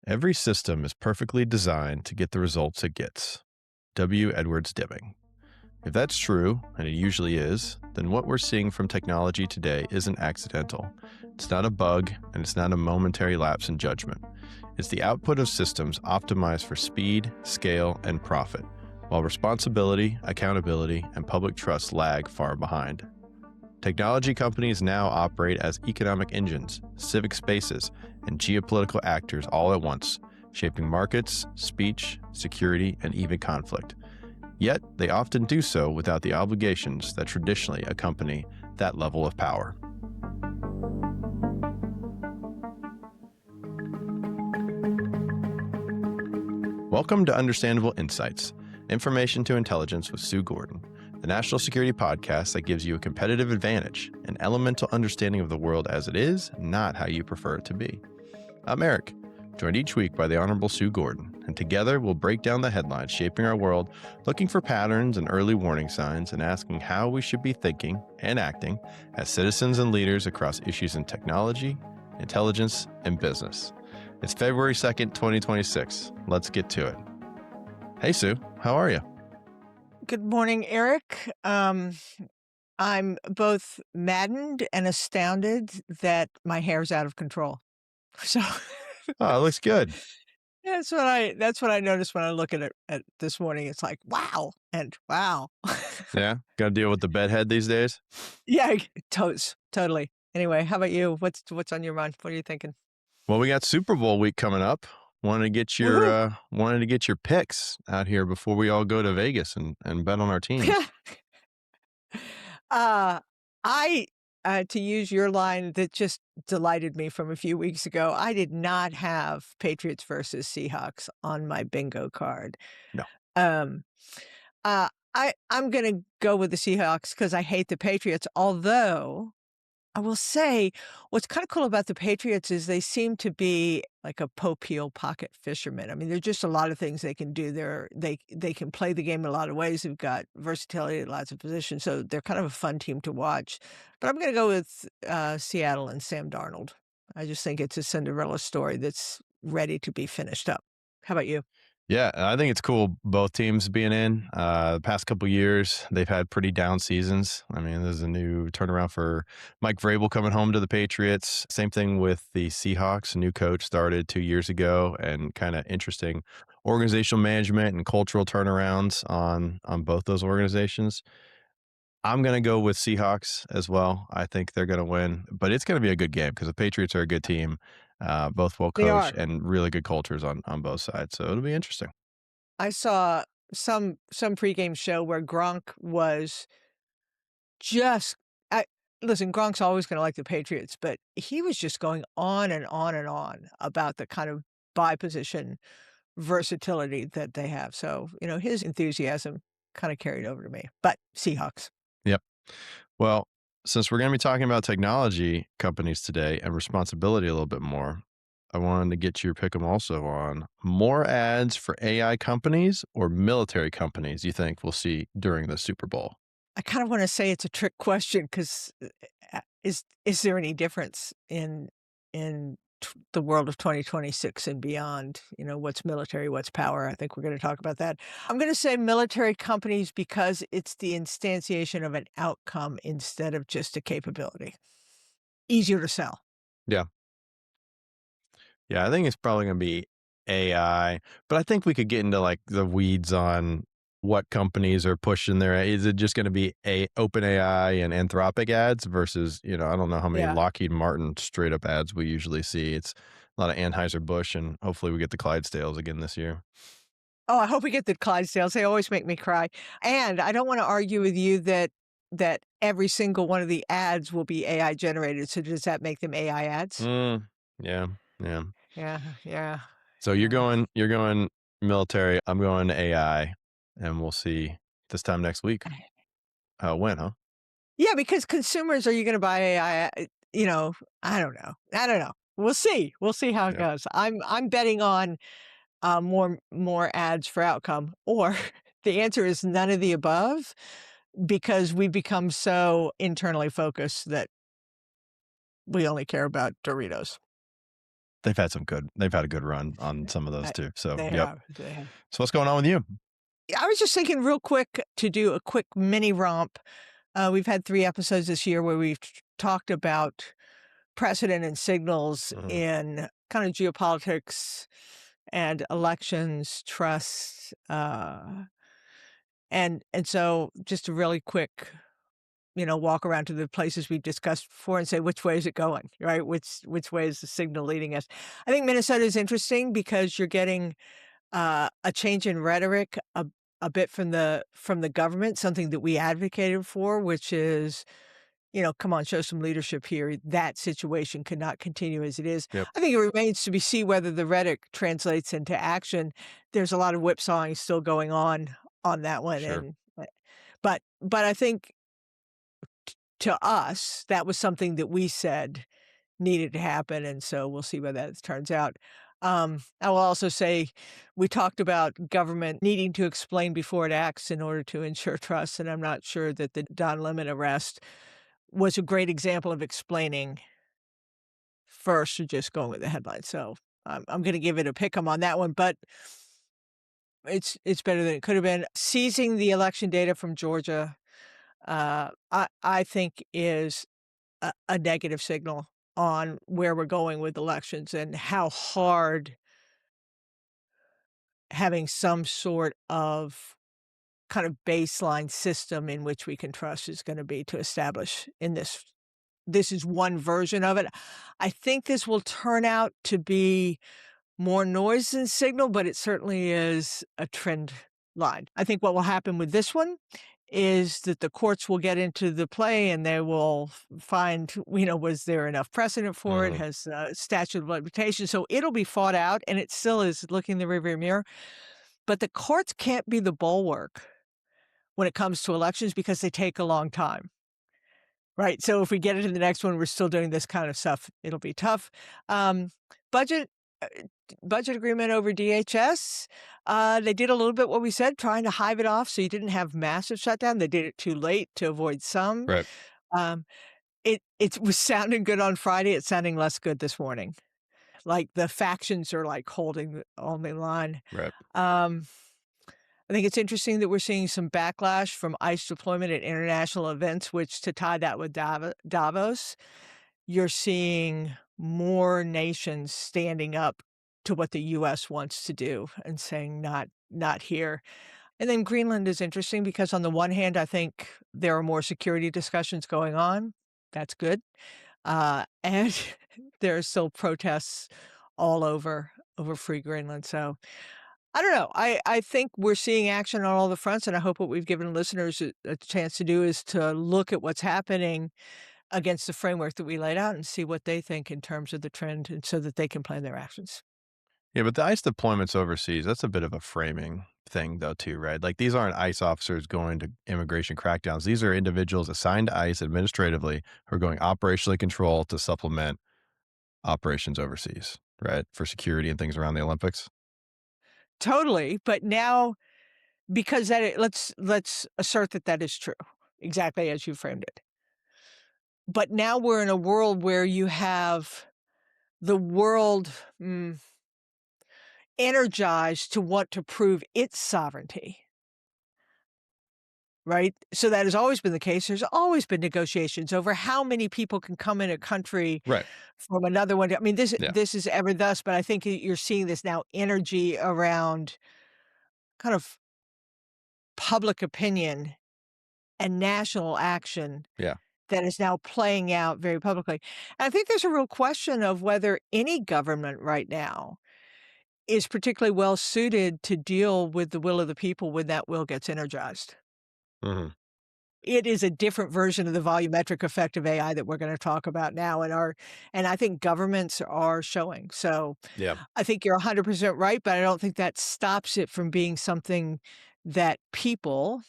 Every system is perfectly designed to get the results it gets. W. Edwards Deming. If that's true, and it usually is, then what we're seeing from technology today isn't accidental. It's not a bug, and it's not a momentary lapse in judgment. It's the output of systems optimized for speed, scale, and profit, while responsibility, accountability, and public trust lag far behind. Technology companies now operate as economic engines, civic spaces, and geopolitical actors all at once, shaping markets, speech, security, and even conflict. Yet, they often do so without the obligations that traditionally accompany that level of power. Welcome to Understandable Insights, Information to Intelligence with Sue Gordon, the national security podcast that gives you a competitive advantage, an elemental understanding of the world as it is, not how you prefer it to be. I'm Eric, joined each week by the Honorable Sue Gordon, and together we'll break down the headlines shaping our world, looking for patterns and early warning signs, and asking how we should be thinking and acting as citizens and leaders across issues in technology, intelligence, and business. It's February 2nd, 2026. Let's get to it. Hey, Sue, how are you? Good morning, Eric. I'm both maddened and astounded that my hair's out of control. So Oh, it looks good. that's what I noticed when I look at it at this morning. It's like, wow, and wow. Yeah, got to deal with the bedhead these days. Yeah, totally. Anyway, how about you? What's on your mind? What are you thinking? Well, we got Super Bowl week coming up. Wanted Woohoo! to get your picks out here before we all go to Vegas and bet on our teams. uh, I to use your line that just delighted me from a few weeks ago. I did not have Patriots versus Seahawks on my bingo card. No. Um, I'm gonna go with the Seahawks because I hate the Patriots, although I will say what's kinda cool about the Patriots is they seem to be like a Pope Heel pocket fisherman. I mean, there's just a lot of things they can do. They can play the game in a lot of ways. They've got versatility at lots of positions, so they're kind of a fun team to watch. But I'm gonna go with, Seattle and Sam Darnold. I just think it's a Cinderella story that's ready to be finished up. How about you? Yeah, I think it's cool both teams being in. The past couple years, they've had pretty down seasons. I mean, there's a new turnaround for Mike Vrabel coming home to the Patriots. Same thing with the Seahawks. A new coach started 2 years ago, and kind of interesting organizational management and cultural turnarounds on both those organizations. I'm going to go with Seahawks as well. I think they're going to win, but it's going to be a good game because the Patriots are a good team, both well They coached are. and really good cultures on both sides. So it'll be interesting. I saw some pregame show where Gronk was just I listen, Gronk's always gonna like the Patriots, but he was just going on and on and on about the kind of buy position versatility that they have. So, his enthusiasm kinda carried over to me, but Seahawks. Yep. Well, since we're going to be talking about technology companies today and responsibility a little bit more, I wanted to get your pick 'em also on more ads for AI companies or military companies you think we'll see during the Super Bowl. I kind of wanna say it's a trick question 'cause, is there any difference in the world of 2026 and beyond? What's military, what's power? I think we're gonna talk about that. I'm gonna say military companies because it's the instantiation of an outcome instead of just a capability. Easier to sell. Yeah. Yeah, I think it's probably going to be AI, but I think we could get into like the weeds on what companies are pushing there. Is it just going to be a OpenAI and Anthropic ads versus, I don't know how many Yeah. Lockheed Martin straight up ads we usually see. It's a lot of Anheuser-Busch, and hopefully we get the Clydesdales again this year. Oh, I hope we get the Clydesdales. They always make me cry. And I don't wanna argue with you that every single one of the ads will be AI generated. So does that make them AI ads? Yeah, yeah. Yeah, yeah, So yeah. you're going military. I'm going AI, and we'll see this time next week how it went, huh? Yeah, because consumers, are you gonna buy AI? I don't know. I don't know. We'll see. We'll see how it Yeah. goes. I'm betting on, more ads for outcome, or the answer is none of the above because we become so internally focused that we only care about Doritos. they've had a good run on some of those Uh, too. So, they yep. have, they have. So what's going on with you? Yeah, I was just thinking real quick to do a quick mini romp. We've had 3 episodes this year where we've talked about precedent and signals Mhm. in kind of geopolitics and elections, trust, and so just a really quick, walk around to the places we've discussed before and say, which way is it going, right? Which way is the signal leading us? I think Minnesota is interesting because you're getting a change in rhetoric a bit from the government, something that we advocated for, which is, come on, show some leadership here. That situation cannot continue as it is. Yep. I think it remains to be seen whether the rhetoric translates into action. There's a lot of whipsawing still going on that one, Sure. and but I think to us that was something that we said needed to happen, and so we'll see where that turns out. I will also say we talked about government needing to explain before it acts in order to ensure trust, and I'm not sure that the Don Lemon arrest was a great example of explaining first or just going with the headline. So I'm going to give it a pick 'em on that one, but it's better than it could have been. Seizing the election data from Georgia, I think is a negative signal on where we're going with elections and how hard having some sort of kind of baseline system in which we can trust is gonna be to establish in this is one version of it. I think this will turn out to be more noise than signal, but it certainly is a trend line. I think what will happen with this one is that the courts will get into the play and they will find, was there enough precedent for it? Mhm. Has statute of limitations? So it'll be fought out, and it still is looking in the rearview mirror. But the courts can't be the bulwark when it comes to elections because they take a long time. Right, so if we get into the next one, we're still doing this kind of stuff, it'll be tough. Um, budget uh, budget agreement over DHS, they did a little bit what we said, trying to hive it off so you didn't have massive shutdown. They did it too late to avoid some. Right. Um, it was sounding good on Friday, it's sounding less good this morning. Like, the factions are, like, holding the only line. Right. Um I think it's interesting that we're seeing some backlash from ICE deployment at international events, which to tie that with Davos, you're seeing more nations standing up to what the US wants to do and saying not here. And then Greenland is interesting because on the one hand, I think there are more security discussions going on. That's good. And there are still protests all over free Greenland. So I don't know. I think we're seeing action on all the fronts, and I hope what we've given listeners a chance to do is to look at what's happening against the framework that we laid out and see what they think in terms of the trend and so that they can plan their actions. Yeah, but the ICE deployments overseas, that's a bit of a framing thing though too, right? Like these aren't ICE officers going to immigration crackdowns. These are individuals assigned to ICE administratively who are going operationally control to supplement operations overseas, right? For security and things around the Olympics. Totally, but now because let's assert that that is true, exactly as you framed it. But now we're in a world where you have the world, energized to want to prove its sovereignty. Right? So that has always been the case. There's always been negotiations over how many people can come in a country Right. from another one. I mean, this Yeah. this is ever thus, but I think you're seeing this now energy around kind of public opinion and national action Yeah. that is now playing out very publicly. And I think there's a real question of whether any government right now is particularly well suited to deal with the will of the people when that will gets energized. Mhm. It is a different version of the volumetric effect of AI that we're gonna talk about now, and I think governments are showing. So, Yeah. I think you're 100% right, but I don't think that stops it from being something that people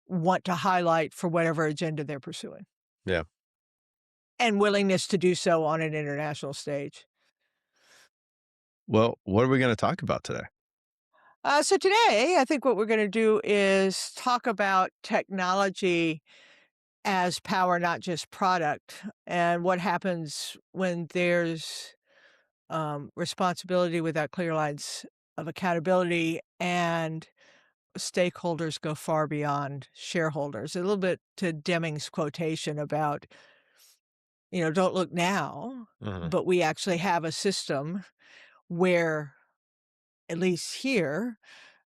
want to highlight for whatever agenda they're pursuing, Yeah. and willingness to do so on an international stage. Well, what are we going to talk about today? So today, I think what we're gonna do is talk about technology as power, not just product, and what happens when there's responsibility without clear lines of accountability and stakeholders go far beyond shareholders. A little bit to Deming's quotation about, don't look now, Mhm. but we actually have a system where, at least here,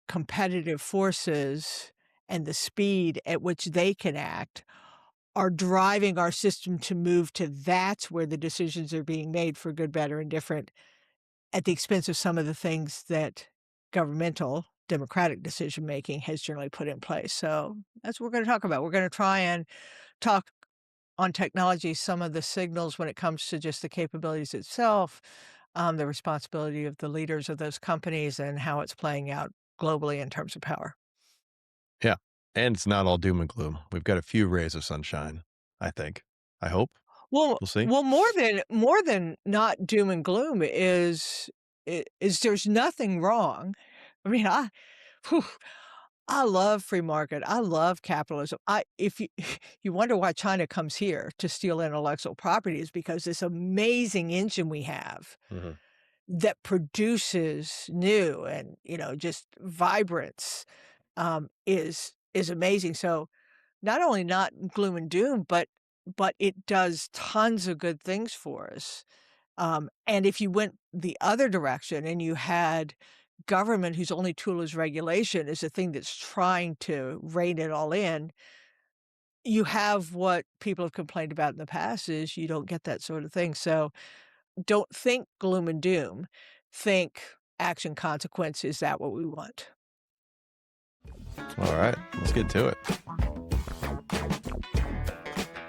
competitive forces and the speed at which they can act are driving our system to move to that's where the decisions are being made for good, better, and different at the expense of some of the things that governmental democratic decision making has generally put in place. So that's what we're going to talk about. We're going to try and talk on technology, some of the signals when it comes to just the capabilities itself, the responsibility of the leaders of those companies, and how it's playing out globally in terms of power. Yeah, and it's not all doom and gloom. We've got a few rays of sunshine, I think. I hope. Well We'll see. well, more than not doom and gloom is there's nothing wrong. I mean, whew, I love free market. I love capitalism. I if you you wonder why China comes here to steal intellectual property is because this amazing engine we have Mhm. that produces new and, just vibrance, is amazing. So not only not gloom and doom, but it does tons of good things for us. And if you went the other direction and you had government whose only tool is regulation is the thing that's trying to rein it all in, you have what people have complained about in the past is you don't get that sort of thing. So don't think gloom and doom. Think action consequence. Is that what we want? All right, let's get to it.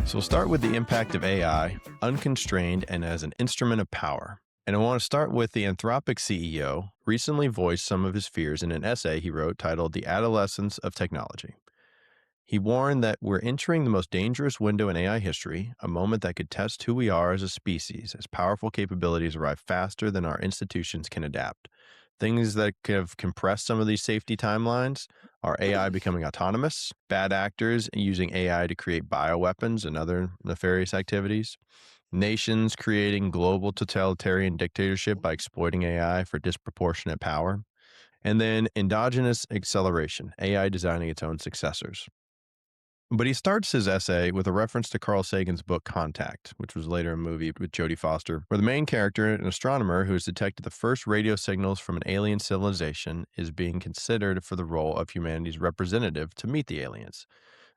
So we'll start with the impact of AI, unconstrained and as an instrument of power. And I want to start with the Anthropic CEO recently voiced some of his fears in an essay he wrote titled The Adolescence of Technology. He warned that we're entering the most dangerous window in AI history, a moment that could test who we are as a species, as powerful capabilities arrive faster than our institutions can adapt. Things that have compressed some of these safety timelines are AI becoming autonomous, bad actors using AI to create bioweapons and other nefarious activities, nations creating global totalitarian dictatorship by exploiting AI for disproportionate power, and then endogenous acceleration, AI designing its own successors. But he starts his essay with a reference to Carl Sagan's book Contact, which was later a movie with Jodie Foster, where the main character, an astronomer who has detected the first radio signals from an alien civilization, is being considered for the role of humanity's representative to meet the aliens.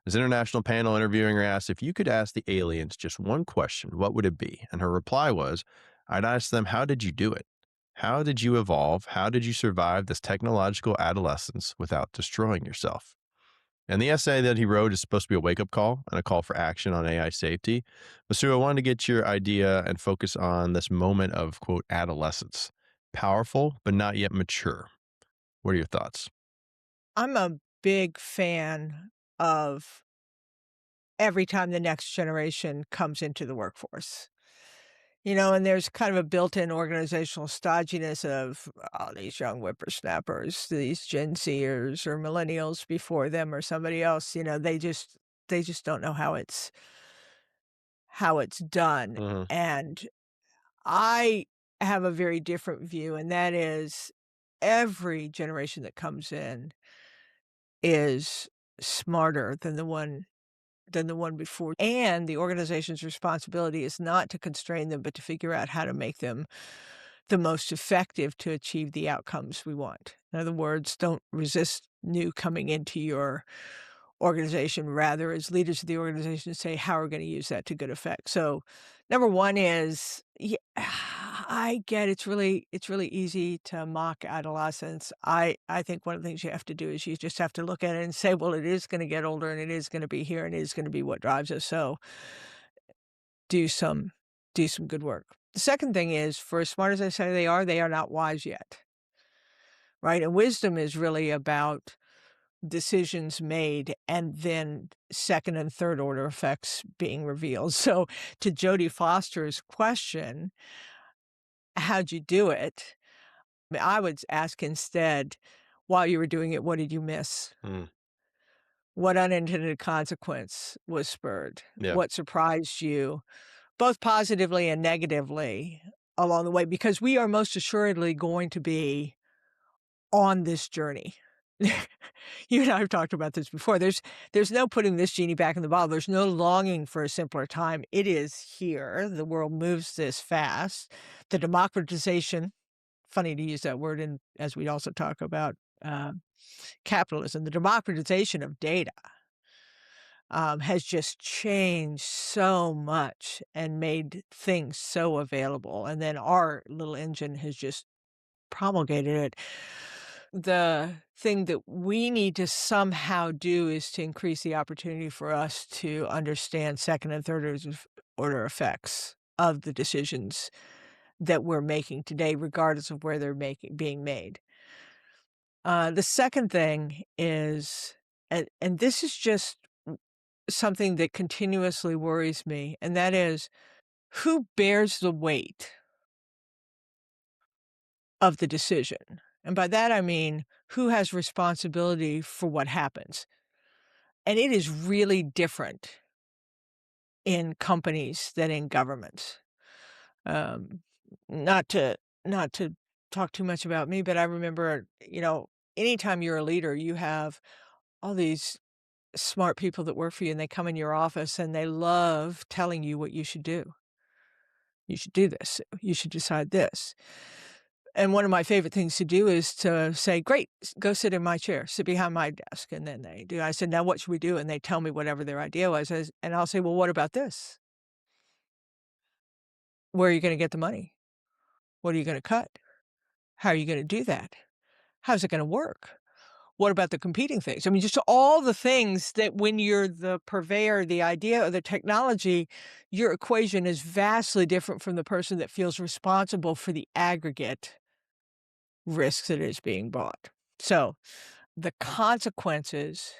This international panel interviewing her asked if you could ask the aliens just one question, what would it be? And her reply was, I'd ask them, how did you do it? How did you evolve? How did you survive this technological adolescence without destroying yourself? And the essay that he wrote is supposed to be a wake up call and a call for action on AI safety. But Sue, I wanted to get your idea and focus on this moment of quote adolescence. Powerful, but not yet mature. What are your thoughts? I'm a big fan of every time the next generation comes into the workforce. And there's kind of a built-in organizational stodginess of, oh, these young whippersnappers, these Gen Zers or millennials before them or somebody else, they just don't know how it's done. Hmm. And I have a very different view, and that is every generation that comes in is smarter than the one before. And the organization's responsibility is not to constrain them, but to figure out how to make them the most effective to achieve the outcomes we want. In other words, don't resist new coming into your organization. Rather, as leaders of the organization, say, how are we going to use that to good effect? So, number one is, yeah, I get it's really easy to mock adolescence. I think one of the things you have to do is you just have to look at it and say, well, it is going to get older and it is going to be here and it is going to be what drives us. So do some do some good work. The second thing is, for as smart as I say they are not wise yet. Right. And wisdom is really about decisions made and then second and third order effects being revealed. So to Jodie Foster's question, how'd you do it? I would ask instead, while you were doing it, what did you miss? Mm. What unintended consequence was spurred? Yeah. What surprised you, both positively and negatively along the way? Because we are most assuredly going to be on this journey. You and I have talked about this before. There's no putting this genie back in the bottle. There's no longing for a simpler time. It is here. The world moves this fast. The democratization, funny to use that word in as we also talk about, capitalism, the democratization of data, has just changed so much and made things so available, and then our little engine has just promulgated it. The thing that we need to somehow do is to increase the opportunity for us to understand second and third order effects of the decisions that we're making today, regardless of where they're being made. The second thing is, and this is just something that continuously worries me, and that is who bears the weight of the decision? And by that, I mean, who has responsibility for what happens? And it is really different in companies than in governments. Um, not to not to talk too much about me, but I remember, anytime you're a leader, you have all these smart people that work for you, and they come in your office and they love telling you what you should do. You should do this. You should decide this. And one of my favorite things to do is to say, "Great, go sit in my chair, sit behind my desk." And then they do. I said, "Now what should we do?" And they tell me whatever their idea was. And I'll say, "Well, what about this? Where are you going to get the money? What are you going to cut? How are you going to do that? How's it going to work? What about the competing things?" I mean, just all the things that when you're the purveyor, the idea, or the technology, your equation is vastly different from the person that feels responsible for the aggregate risks that is being bought. So the consequences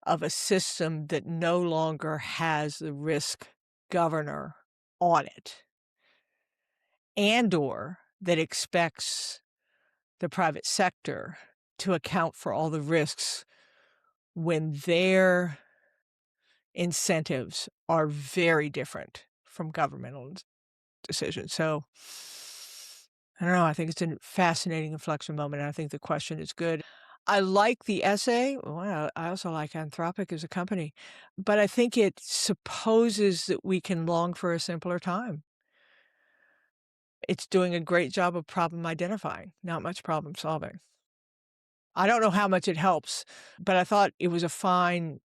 of a system that no longer has the risk governor on it and or that expects the private sector to account for all the risks when their incentives are very different from governmental decisions. So I don't know. I think it's a fascinating inflection moment. And I think the question is good. I like the essay. Well, I also like Anthropic as a company, but I think it supposes that we can long for a simpler time. It's doing a great job of problem identifying, not much problem solving. I don't know how much it helps, but I thought it was a fine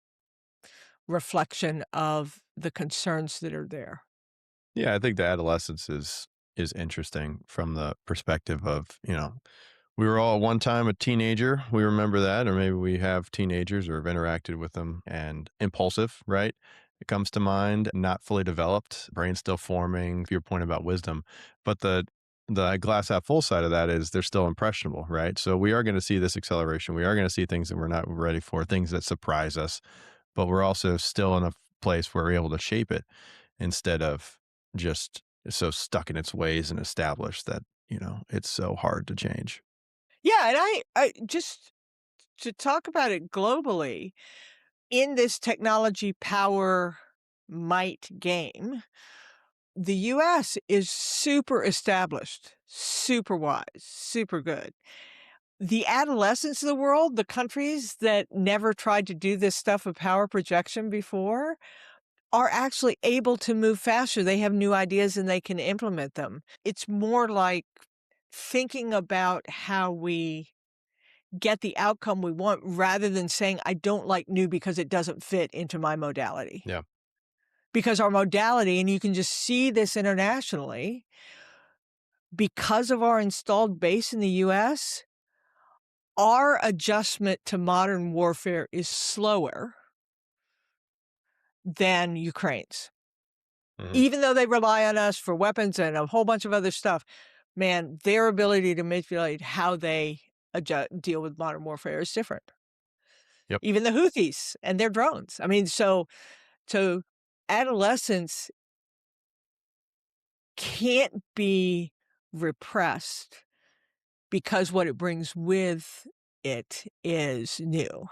reflection of the concerns that are there. Yeah, I think the adolescence is interesting from the perspective of, we were all at one time a teenager. We remember that, or maybe we have teenagers or have interacted with them, and impulsive, right? It comes to mind, not fully developed, brain still forming, to your point about wisdom. But the glass half full side of that is they're still impressionable, right? So we are going to see this acceleration. We are going to see things that we're not ready for, things that surprise us, but we're also still in a place where we're able to shape it instead of just so stuck in its ways and established that, it's so hard to change. Yeah, and I just to talk about it globally, in this technology power might game, the US is super established, super wise, super good. The adolescents of the world, the countries that never tried to do this stuff of power projection before, are actually able to move faster. They have new ideas and they can implement them. It's more like thinking about how we get the outcome we want rather than saying, "I don't like new because it doesn't fit into my modality." Yeah. Because our modality, and you can just see this internationally, because of our installed base in the US, our adjustment to modern warfare is slower than Ukraine's. Mhm. Even though they rely on us for weapons and a whole bunch of other stuff, man, their ability to manipulate how they deal with modern warfare is different. Yep. Even the Houthis and their drones. I mean, so adolescence can't be repressed because what it brings with it is new.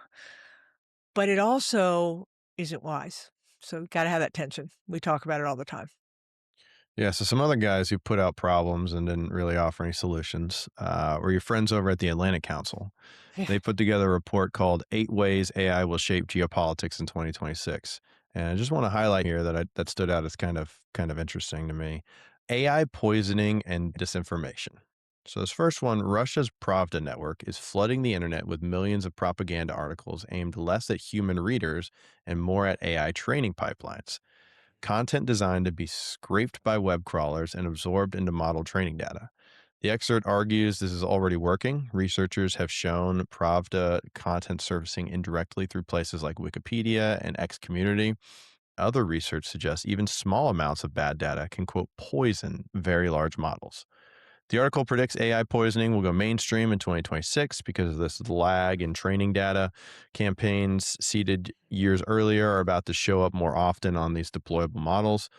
but it also isn't wise. So gotta have that tension. We talk about it all the time. Yeah, so some other guys who put out problems and didn't really offer any solutions were your friends over at the Atlantic Council. They put together a report called Eight Ways AI Will Shape Geopolitics in 2026. And I just want to highlight here that stood out as kind of interesting to me. AI poisoning and disinformation. So this first one, Russia's Pravda network is flooding the internet with millions of propaganda articles aimed less at human readers and more at AI training pipelines. Content designed to be scraped by web crawlers and absorbed into model training data. The excerpt argues this is already working. Researchers have shown Pravda content surfacing indirectly through places like Wikipedia and X community. Other research suggests even small amounts of bad data can, quote, poison very large models. The article predicts AI poisoning will go mainstream in 2026 because of this lag in training data. Campaigns seeded years earlier are about to show up more often on these deployable models.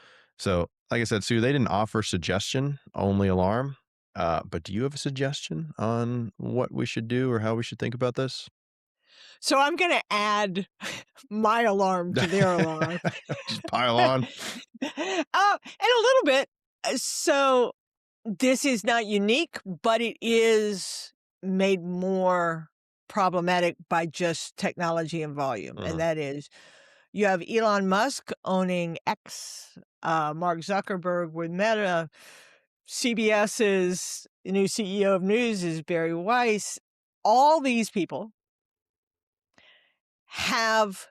So, like I said, Sue, they didn't offer suggestion, only alarm. But do you have a suggestion on what we should do or how we should think about this? So I'm gonna add my alarm to their alarm. Just pile on. And a little bit. So this is not unique, but it is made more problematic by just technology and volume, and Mhm. that is you have Elon Musk owning X, Mark Zuckerberg with Meta, CBS's new CEO of news is Barry Weiss. All these people have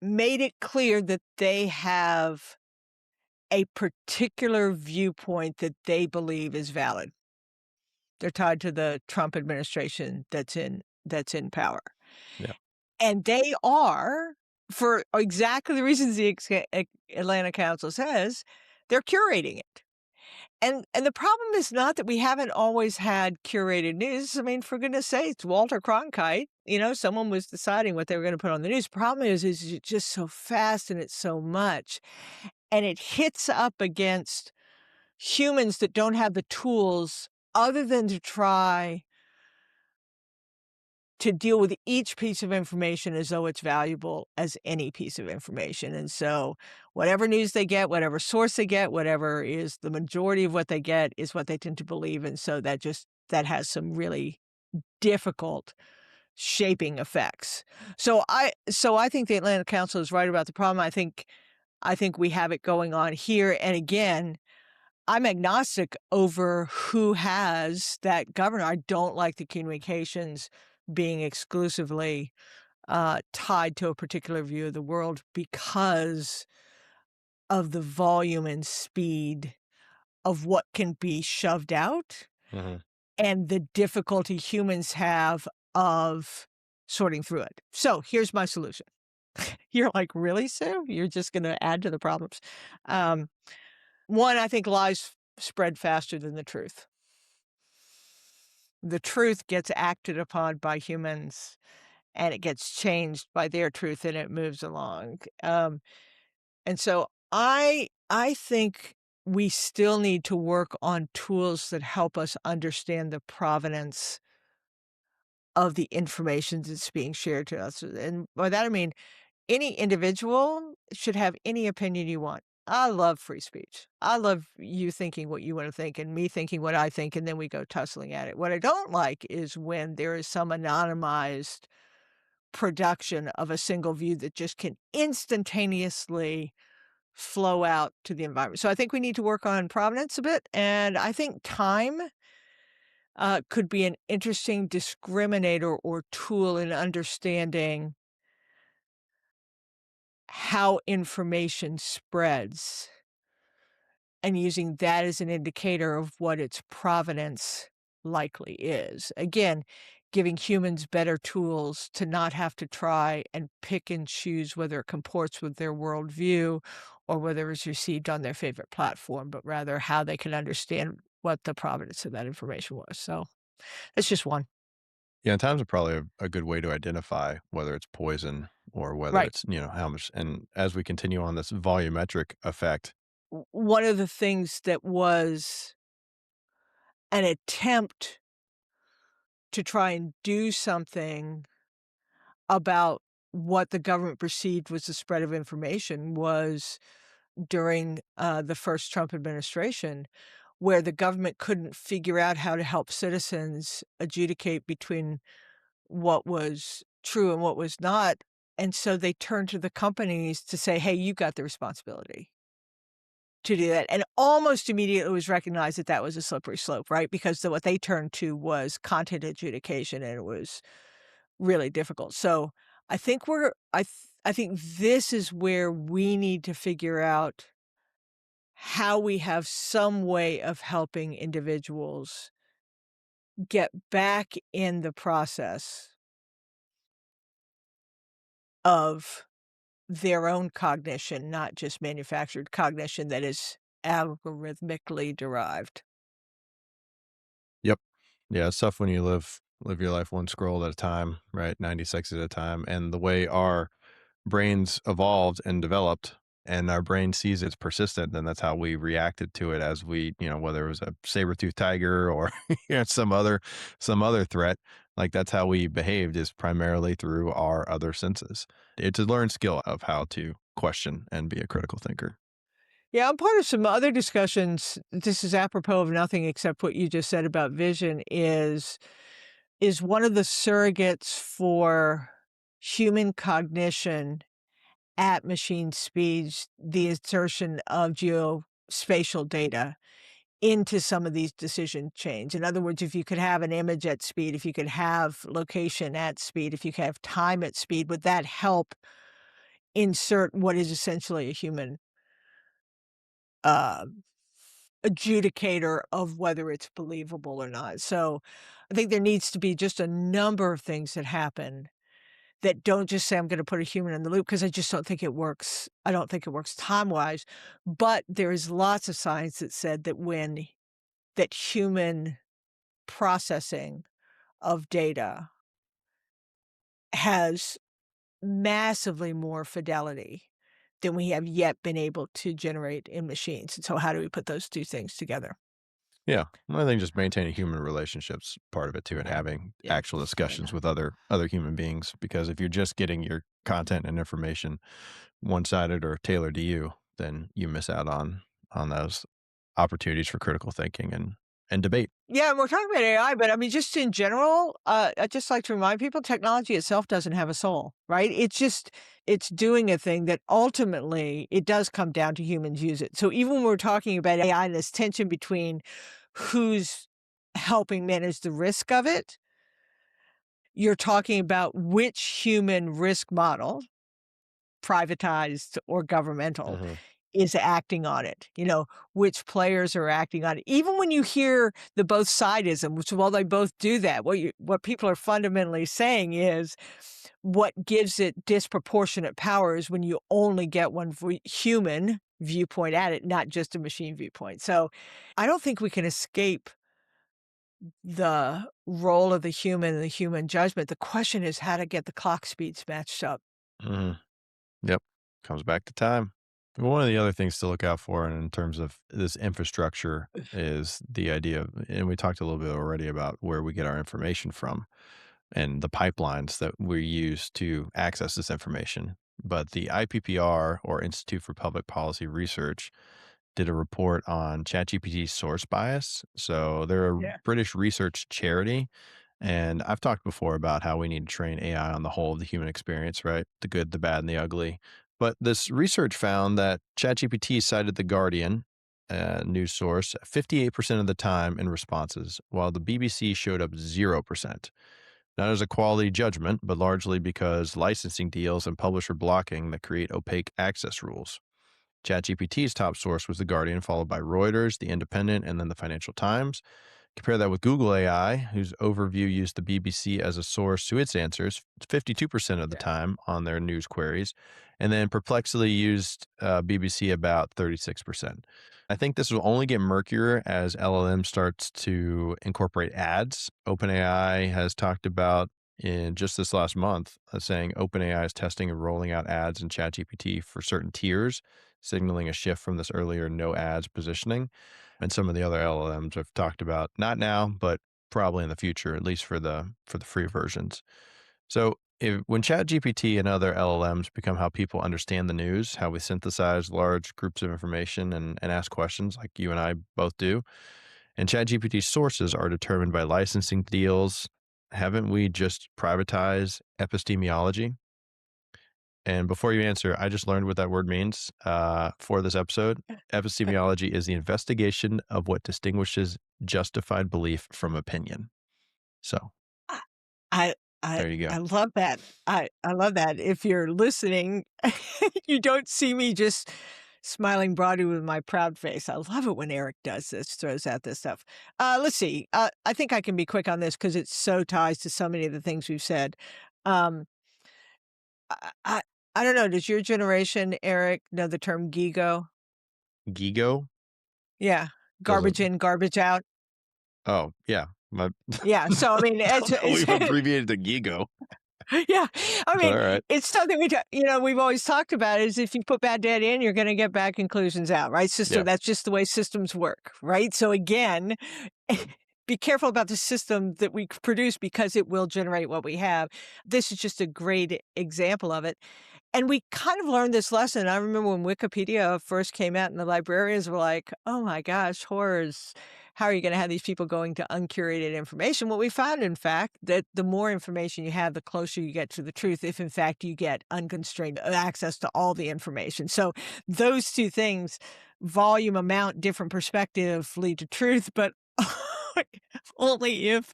made it clear that they have a particular viewpoint that they believe is valid. They're tied to the Trump administration that's in power. Yeah. And they are, for exactly the reasons the Atlanta Council says, they're curating it. And the problem is not that we haven't always had curated news. I mean, for goodness sakes, Walter Cronkite, someone was deciding what they were gonna put on the news. Problem is it's just so fast and it's so much, and it hits up against humans that don't have the tools other than to try to deal with each piece of information as though it's valuable as any piece of information. And so whatever news they get, whatever source they get, whatever is the majority of what they get is what they tend to believe. And so that has some really difficult shaping effects. So I think the Atlanta Council is right about the problem. I think we have it going on here. And again, I'm agnostic over who has that governor. I don't like the communications being exclusively tied to a particular view of the world because of the volume and speed of what can be shoved out Mhm. and the difficulty humans have of sorting through it. So here's my solution. You're like, really, Sue? You're just going to add to the problems. Um, One, I think lies spread faster than the truth. The truth gets acted upon by humans and it gets changed by their truth and it moves along. And so I think we still need to work on tools that help us understand the provenance of the information that's being shared to us. And by that I mean any individual should have any opinion you want. I love free speech. I love you thinking what you want to think and me thinking what I think, and then we go tussling at it. What I don't like is when there is some anonymized production of a single view that just can instantaneously flow out to the environment. So I think we need to work on provenance a bit, and I think time could be an interesting discriminator or tool in understanding how information spreads and using that as an indicator of what its provenance likely is. Again, giving humans better tools to not have to try and pick and choose whether it comports with their worldview or whether it's received on their favorite platform, but rather how they can understand what the provenance of that information was. So that's just one. Yeah, and times are probably a good way to identify whether it's poison or whether Right. it's, how much. And as we continue on this volumetric effect. One of the things that was an attempt to try and do something about what the government perceived was the spread of information was during, the first Trump administration, where the government couldn't figure out how to help citizens adjudicate between what was true and what was not, and so they turned to the companies to say, "Hey, you got the responsibility to do that," and almost immediately it was recognized that that was a slippery slope, right? Because what they turned to was content adjudication, and it was really difficult. So, I think this is where we need to figure out how we have some way of helping individuals get back in the process of their own cognition, not just manufactured cognition that is algorithmically derived. Yep. Yeah, it's tough when you live your life one scroll at a time, right? 90 seconds at a time. And the way our brains evolved and developed and our brain sees it's persistent, then that's how we reacted to it as we, whether it was a saber-toothed tiger or some other threat, like that's how we behaved is primarily through our other senses. It's a learned skill of how to question and be a critical thinker. Yeah, I'm part of some other discussions. This is apropos of nothing except what you just said about vision is one of the surrogates for human cognition at machine speeds, the insertion of geospatial data into some of these decision chains. In other words, if you could have an image at speed, if you could have location at speed, if you could have time at speed, would that help insert what is essentially a human uh, adjudicator of whether it's believable or not? So I think there needs to be just a number of things that happen that don't just say, I'm going to put a human in the loop because I just don't think it works. I don't think it works time wise. But there is lots of science that said that that human processing of data has massively more fidelity than we have yet been able to generate in machines. And so how do we put those 2 things together? Yeah, well, I think just maintaining human relationships part of it too, and Yeah. having Yeah. actual Fair discussions enough. with other human beings. Because if you're just getting your content and information one sided or tailored to you, then you miss out on those opportunities for critical thinking and debate. Yeah, and we're talking about AI, but I mean, just in general, I just like to remind people technology itself doesn't have a soul, right? It's doing a thing that ultimately it does come down to humans use it. So even when we're talking about AI and this tension between who's helping manage the risk of it, you're talking about which human risk model, privatized or governmental, Mhm. is acting on it, which players are acting on it. Even when you hear the both sidism, which while they both do that, what people are fundamentally saying is what gives it disproportionate power is when you only get one human viewpoint at it, not just a machine viewpoint. So I don't think we can escape the role of the human and the human judgment. The question is how to get the clock speeds matched up. Mhm. Yep. Comes back to time. Well, one of the other things to look out for in terms of this infrastructure is the idea of, and we talked a little bit already about where we get our information from and the pipelines that we use to access this information. But the IPPR, or Institute for Public Policy Research, did a report on ChatGPT's source bias. So they're a Yeah. British research charity. And I've talked before about how we need to train AI on the whole of the human experience, right? The good, the bad, and the ugly. But this research found that ChatGPT cited The Guardian, news source, 58% of the time in responses, while the BBC showed up 0%. Not as a quality judgment, but largely because licensing deals and publisher blocking that create opaque access rules. ChatGPT's top source was The Guardian, followed by Reuters, The Independent, and then the Financial Times. Compare that with Google AI, whose overview used the BBC as a source to its answers 52% of the Yeah. time on their news queries, and then Perplexity used BBC about 36%. I think this will only get murkier as LLM starts to incorporate ads. OpenAI has talked about in just this last month, saying OpenAI is testing and rolling out ads in ChatGPT for certain tiers, signaling a shift from this earlier no ads positioning. And some of the other LLMs have talked about not now, but probably in the future, at least for the free versions. So When ChatGPT and other LLMs become how people understand the news, how we synthesize large groups of information and ask questions like you and I both do, and ChatGPT's sources are determined by licensing deals, haven't we just privatized epistemology? And before you answer, I just learned what that word means for this episode. Epistemology is the investigation of what distinguishes justified belief from opinion. So I I I there you go. I love that. I love that. If you're listening, you don't see me just smiling broadly with my proud face. I love it when Eric does this, throws out this stuff. Let's see. I think I can be quick on this because it so ties to so many of the things we've said. Um, I I I don't know, does your generation, Eric, know the term GIGO? Gigo Yeah. Garbage doesn't. in, garbage out. Oh, yeah. My Yeah, so, I mean, don't know it's we've abbreviated to Gigo. yeah, I All mean, right. it's something we've always talked about is if you put bad data in, you're gonna get bad conclusions out, right? Yeah. That's just the way systems work, right? So, again, be careful about the system that we produce because it will generate what we have. This is just a great example of it. And we kind of learned this lesson. I remember when Wikipedia first came out and the librarians were like, "Oh my gosh, horrors. How are you gonna have these people going to uncurated information?" What we found, in fact, that the more information you have, the closer you get to the truth, if in fact you get unconstrained access to all the information. So those 2 things, volume, amount, different perspective lead to truth, but only if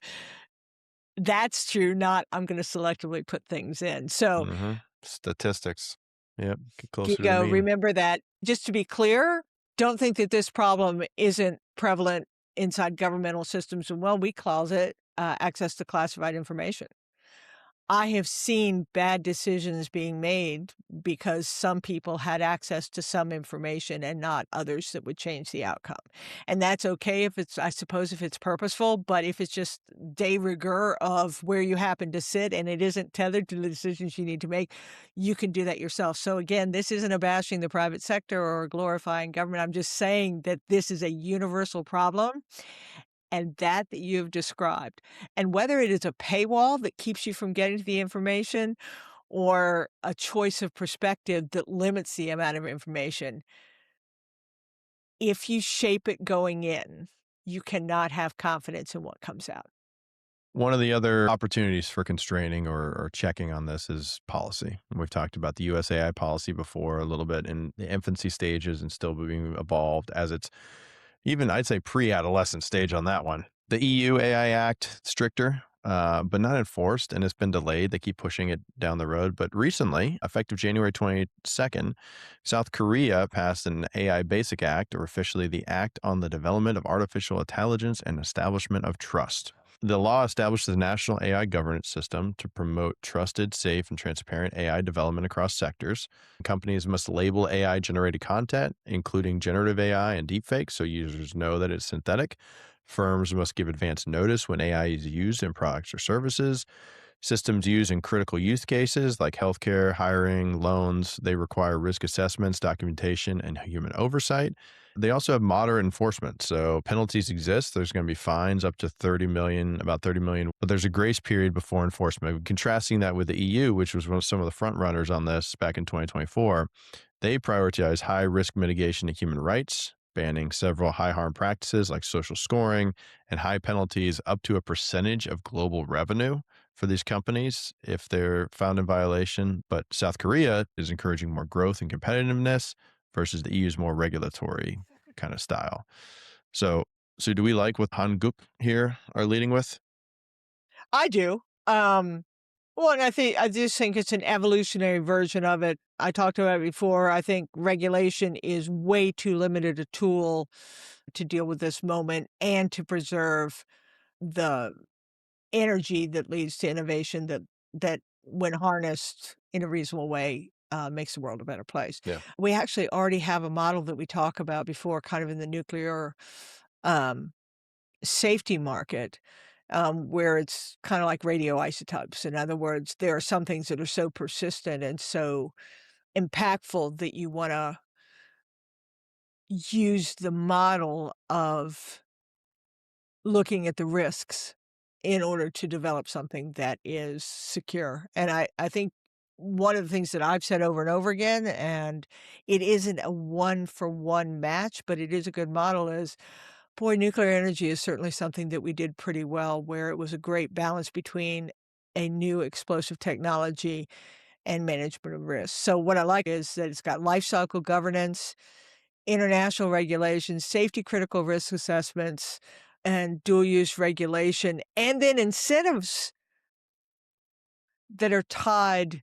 that's true, not I'm gonna selectively put things in. So Statistics. Yep. Get closer to the Gigo, mean. remember that. Just to be clear, don't think that this problem isn't prevalent inside governmental systems, and well, we closet access to classified information. I have seen bad decisions being made because some people had access to some information and not others that would change the outcome. And that's okay if it's, I suppose, if it's purposeful, but if it's just de rigueur of where you happen to sit and it isn't tethered to the decisions you need to make, you can do that yourself. So again, this isn't a bashing the private sector or glorifying government. I'm just saying that this is a universal problem and that you've described. And whether it is a paywall that keeps you from getting to the information or a choice of perspective that limits the amount of information, if you shape it going in, you cannot have confidence in what comes out. One of the other opportunities for constraining or checking on this is policy. And we've talked about the USAI policy before a little bit in the infancy stages and still being evolved as it's even, I'd say, pre-adolescent stage on that one. The EU AI Act, stricter, but not enforced, and it's been delayed. They keep pushing it down the road. But recently, effective January 22nd, South Korea passed an AI Basic Act, or officially the Act on the Development of Artificial Intelligence and Establishment of Trust. The law establishes a national AI governance system to promote trusted, safe, and transparent AI development across sectors. Companies must label AI generated content, including generative AI and deepfakes, so users know that it's synthetic. Firms must give advance notice when AI is used in products or services. Systems used in critical use cases like healthcare, hiring, loans, they require risk assessments, documentation, and human oversight. They also have moderate enforcement. So penalties exist. There's going to be fines up to 30 million, about 30 million, but there's a grace period before enforcement. Contrasting that with the EU, which was one of some of the front runners on this back in 2024, they prioritize high risk mitigation and human rights, banning several high harm practices like social scoring and high penalties up to a percentage of global revenue for these companies if they're found in violation. But South Korea is encouraging more growth and competitiveness versus the EU's more regulatory kind of style. So, so do we like what Hanguk here are leading with? I do. Well, and I just think it's an evolutionary version of it. I talked about it before. I think regulation is way too limited a tool to deal with this moment and to preserve the energy that leads to innovation that when harnessed in a reasonable way, makes the world a better place. Yeah. We actually already have a model that we talk about before, kind of in the nuclear, um, safety market, where it's kinda like radioisotopes. In other words, there are some things that are so persistent and so impactful that you wanna use the model of looking at the risks in order to develop something that is secure. And I think one of the things that I've said over and over again, and it isn't a one for one match, but it is a good model is, boy, nuclear energy is certainly something that we did pretty well, where it was a great balance between a new explosive technology and management of risk. So what I like is that it's got life cycle governance, international regulations, safety critical risk assessments, and dual use regulation, and then incentives that are tied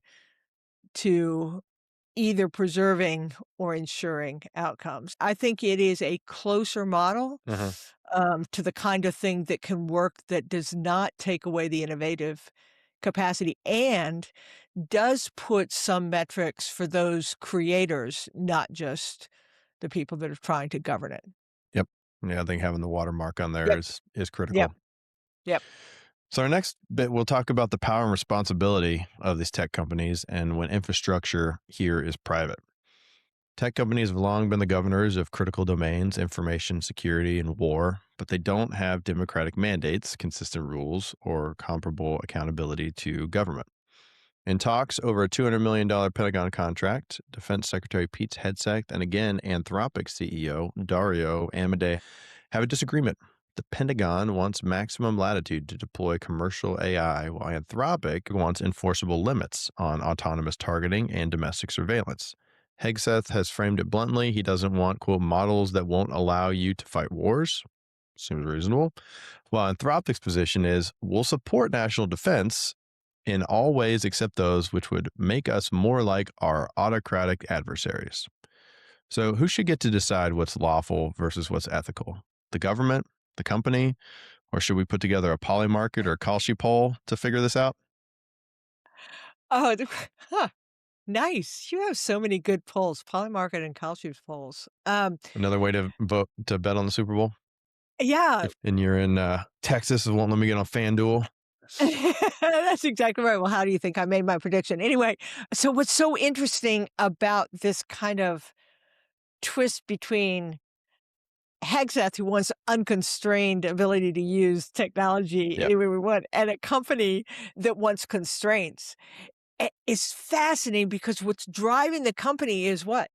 to either preserving or ensuring outcomes. I think it is a closer model Mhm. to the kind of thing that can work that does not take away the innovative capacity and does put some metrics for those creators, not just the people that are trying to govern it. Yep. Yeah, I think having the watermark on there Yep, is yep, critical. yep. So our next bit, we'll talk about the power and responsibility of these tech companies and when infrastructure here is private. Tech companies have long been the governors of critical domains, information security, and war, but they don't have democratic mandates, consistent rules, or comparable accountability to government. In talks over a $200 million Pentagon contract, Defense Secretary Pete Hegseth and again Anthropic CEO Dario Amodei have a disagreement. The Pentagon wants maximum latitude to deploy commercial AI, while Anthropic wants enforceable limits on autonomous targeting and domestic surveillance. Hegseth has framed it bluntly. He doesn't want, quote, models that won't allow you to fight wars. Seems reasonable. While Anthropic's position is we'll support national defense in all ways except those which would make us more like our autocratic adversaries. So, who should get to decide what's lawful versus what's ethical? The government, the company, or should we put together a poly market or Kalshi poll to figure this out? Oh, huh, nice. You have so many good polls, Polymarket and Kalshi's polls. Another way to vote to bet on the Super Bowl? Yeah, If and you're in Texas and won't let me get on FanDuel. that's exactly right. Well, how do you think I made my prediction? Anyway, so what's so interesting about this kind of twist between Hegseth, who wants unconstrained ability to use technology Yeah. any way we want, and a company that wants constraints, is fascinating because what's driving the company is what?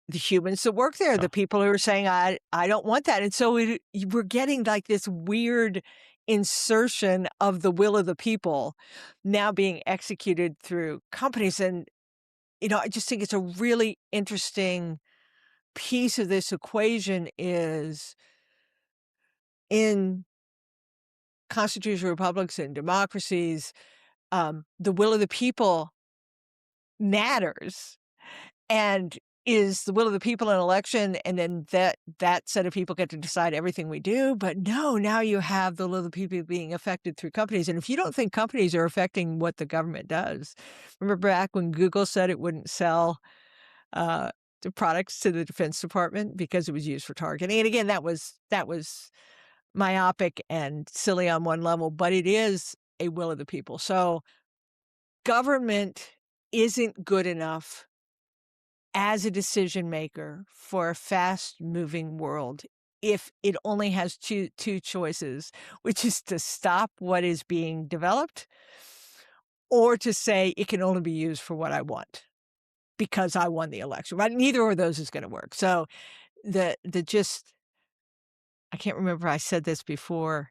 The humans that work there, Yeah. the people who are saying, I don't want that." And so we're getting like this weird insertion of the will of the people now being executed through companies. And, I just think it's a really interesting piece of this equation is in constitutional republics and democracies, the will of the people matters. And is the will of the people an election, and then that set of people get to decide everything we do? But no, now you have the will of the people being affected through companies, and if you don't think companies are affecting what the government does, remember back when Google said it wouldn't sell, the products to the Defense Department because it was used for targeting, and again, that was myopic and silly on one level, but it is a will of the people. So, government isn't good enough as a decision maker for a fast moving world if it only has two choices, which is to stop what is being developed or to say it can only be used for what I want because I won the election, right? Neither of those is going to work. So the just I can't remember if I said this before.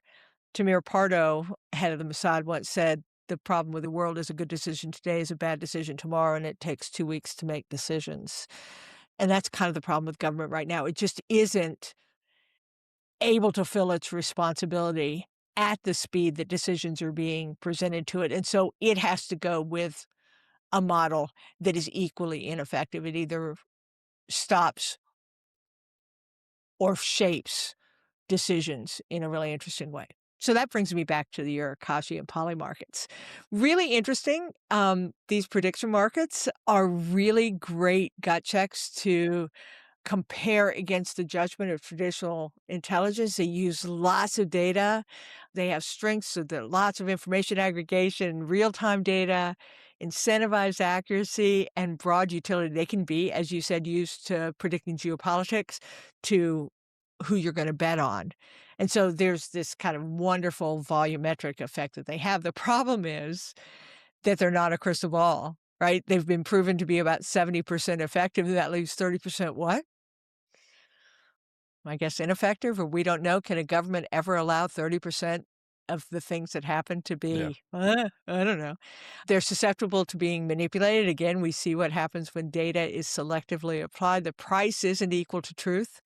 Tamir Pardo, head of the Mossad, once said, "The problem with the world is a good decision today is a bad decision tomorrow, and it takes 2 weeks to make decisions." And that's kind of the problem with government right now. It just isn't able to fill its responsibility at the speed that decisions are being presented to it. And so it has to go with a model that is equally ineffective. It either stops or shapes decisions in a really interesting way. So that brings me back to your Akashi and Poly markets. Really interesting. These prediction markets are really great gut checks to compare against the judgment of traditional intelligence. They use lots of data. They have strengths of lots of information aggregation, real-time data, incentivized accuracy, and broad utility. They can be, as you said, used to predicting geopolitics, to who you're gonna bet on. And so there's this kind of wonderful volumetric effect that they have. The problem is that they're not a crystal ball, right? They've been proven to be about 70% effective, and that leaves 30% what? I guess ineffective, or we don't know. Can a government ever allow 30% of the things that happen to Yeah. be, I don't know. They're susceptible to being manipulated. Again, we see what happens when data is selectively applied. The price isn't equal to truth.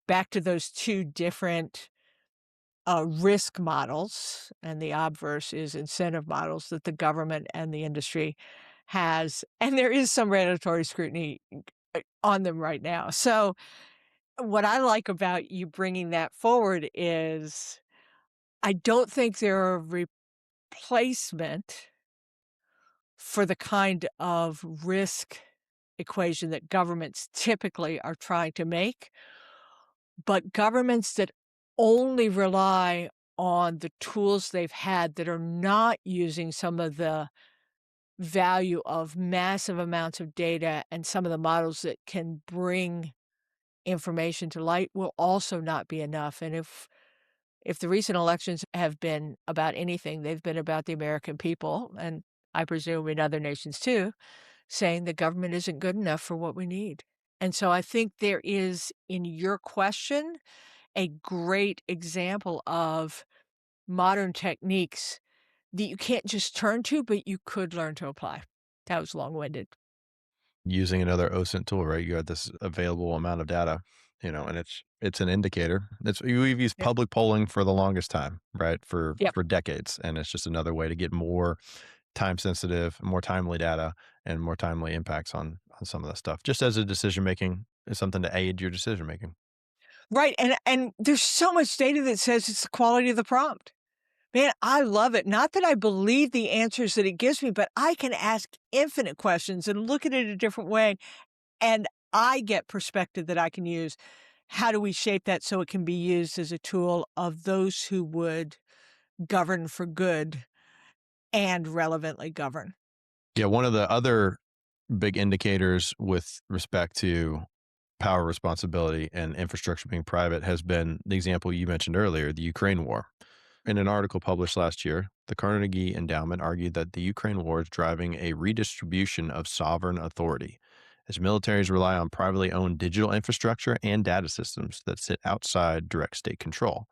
Back to those 2 different, risk models, and the obverse is incentive models that the government and the industry has, and there is some regulatory scrutiny, on them right now. So, what I like about you bringing that forward is I don't think they're a replacement for the kind of risk equation that governments typically are trying to make, but governments that only rely on the tools they've had that are not using some of the value of massive amounts of data and some of the models that can bring information to light will also not be enough. And if the recent elections have been about anything, they've been about the American people, and I presume in other nations too, saying the government isn't good enough for what we need. And so I think there is, in your question, a great example of modern techniques that you can't just turn to, but you could learn to apply. That was long-winded. Using another OSINT tool, right? You got this available amount of data, and it's an indicator. We've used Yep. public polling for the longest time, right? For Yep. for decades, and it's just another way to get more time sensitive, more timely data, and more timely impacts on some of that stuff. Just as a decision making is something to aid your decision making. Right, and there's so much data that says it's the quality of the prompt. Man, I love it. Not that I believe the answers that it gives me, but I can ask infinite questions and look at it a different way, and I get perspective that I can use. How do we shape that so it can be used as a tool of those who would govern for good and relevantly govern? Yeah, one of the other big indicators with respect to power responsibility and infrastructure being private has been the example you mentioned earlier, the Ukraine war. In an article published last year, the Carnegie Endowment argued that the Ukraine war is driving a redistribution of sovereign authority, as militaries rely on privately owned digital infrastructure and data systems that sit outside direct state control.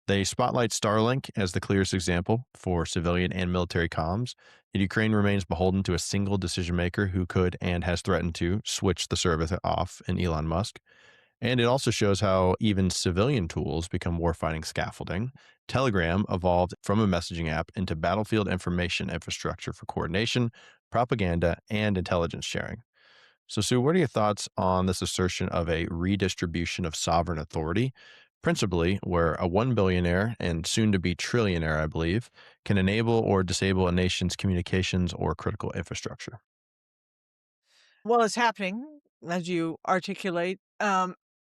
They spotlight Starlink as the clearest example for civilian and military comms, yet Ukraine remains beholden to a single decision maker who could and has threatened to switch the service off in Elon Musk. And it also shows how even civilian tools become warfighting scaffolding. Telegram evolved from a messaging app into battlefield information infrastructure for coordination, propaganda, and intelligence sharing. So, Sue, what are your thoughts on this assertion of a redistribution of sovereign authority, principally where a 1 billionaire and soon to be trillionaire, I believe, can enable or disable a nation's communications or critical infrastructure? Well, it's happening, as you articulate,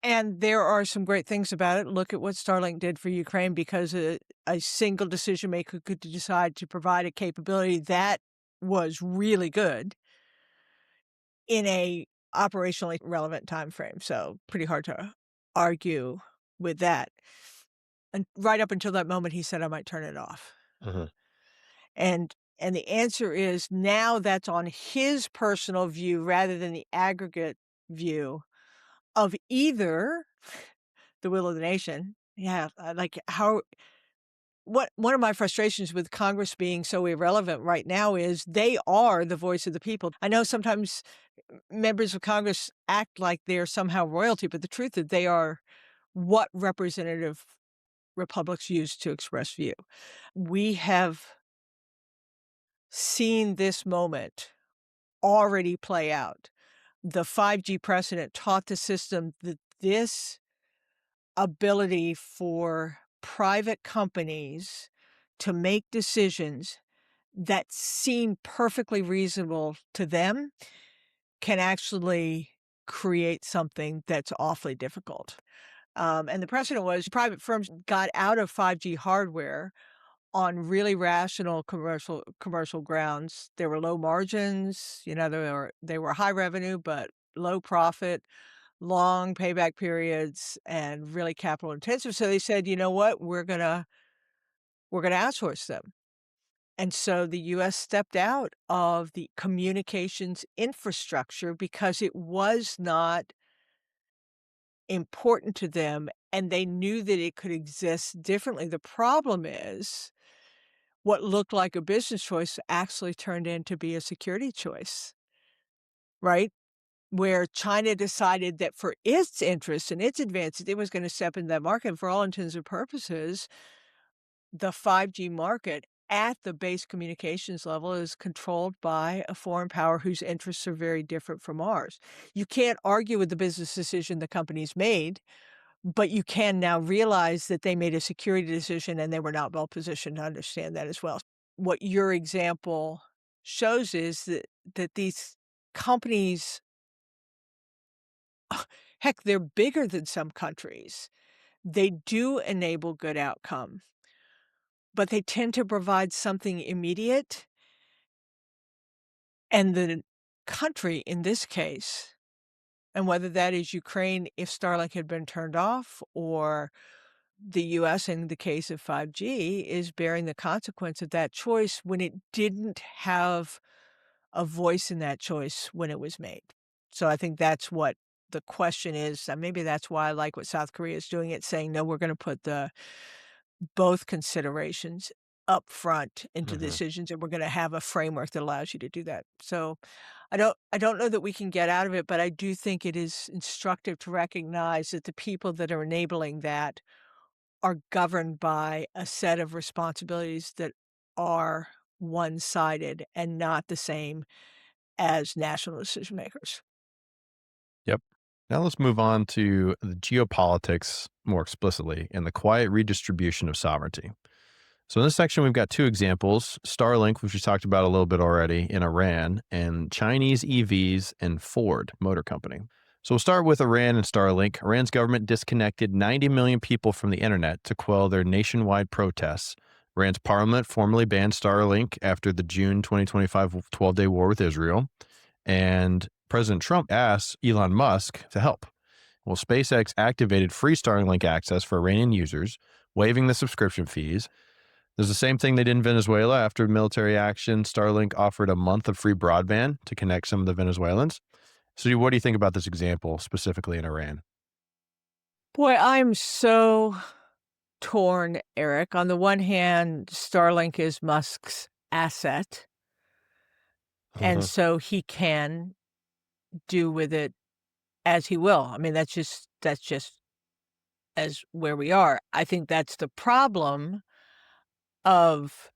and there are some great things about it. Look at what Starlink did for Ukraine because a single decision maker could decide to provide a capability that was really good in a operationally relevant time frame. So pretty hard to argue with that. And right up until that moment, he said I might turn it off. Mhm. And the answer is now that's on his personal view rather than the aggregate view of either the will of the nation. Yeah, like how what one of my frustrations with Congress being so irrelevant right now is they are the voice of the people. I know sometimes members of Congress act like they're somehow royalty, but the truth is they are what representative republics use to express view. We have seen this moment already play out. The 5G precedent taught the system that this ability for private companies to make decisions that seem perfectly reasonable to them can actually create something that's awfully difficult. And the precedent was private firms got out of 5G hardware on really rational commercial grounds. There were low margins, they were high revenue, but low profit, long payback periods and really capital intensive. So they said, "You know what? We're gonna outsource them." And so the US stepped out of the communications infrastructure because it was not important to them, and they knew that it could exist differently. The problem is what looked like a business choice actually turned in to be a security choice, right? Where China decided that for its interests and its advances, it was gonna step into that market. For all intents and purposes, the 5G market at the base communications level is controlled by a foreign power whose interests are very different from ours. You can't argue with the business decision the companies made, but you can now realize that they made a security decision and they were not well positioned to understand that as well. What your example shows is that these companies, heck, they're bigger than some countries. They do enable good outcome, but they tend to provide something immediate, and the country in this case, and whether that is Ukraine if Starlink had been turned off, or the US in the case of 5G, is bearing the consequence of that choice when it didn't have a voice in that choice when it was made. So I think that's what the question is, and maybe that's why I like what South Korea is doing. It's saying, "No, we're gonna put the both considerations up front into Hmm. decisions, and we're gonna have a framework that allows you to do that." So I don't know that we can get out of it, but I do think it is instructive to recognize that the people that are enabling that are governed by a set of responsibilities that are one-sided and not the same as national decision makers. Yep. Now let's move on to the geopolitics more explicitly and the quiet redistribution of sovereignty. So in this section, we've got two examples: Starlink, which we talked about a little bit already in Iran, and Chinese EVs and Ford Motor Company. So we'll start with Iran and Starlink. Iran's government disconnected 90 million people from the internet to quell their nationwide protests. Iran's parliament formally banned Starlink after the June 2025 12-day war with Israel. And President Trump asked Elon Musk to help. Well, SpaceX activated free Starlink access for Iranian users, waiving the subscription fees. There's the same thing they did in Venezuela after military action. Starlink offered a month of free broadband to connect some of the Venezuelans. So, what do you think about this example specifically in Iran? Boy, I'm so torn, Eric. On the one hand, Starlink is Musk's asset, and Uh-huh. so he can do with it as he will. I mean, that's just as where we are. I think that's the problem of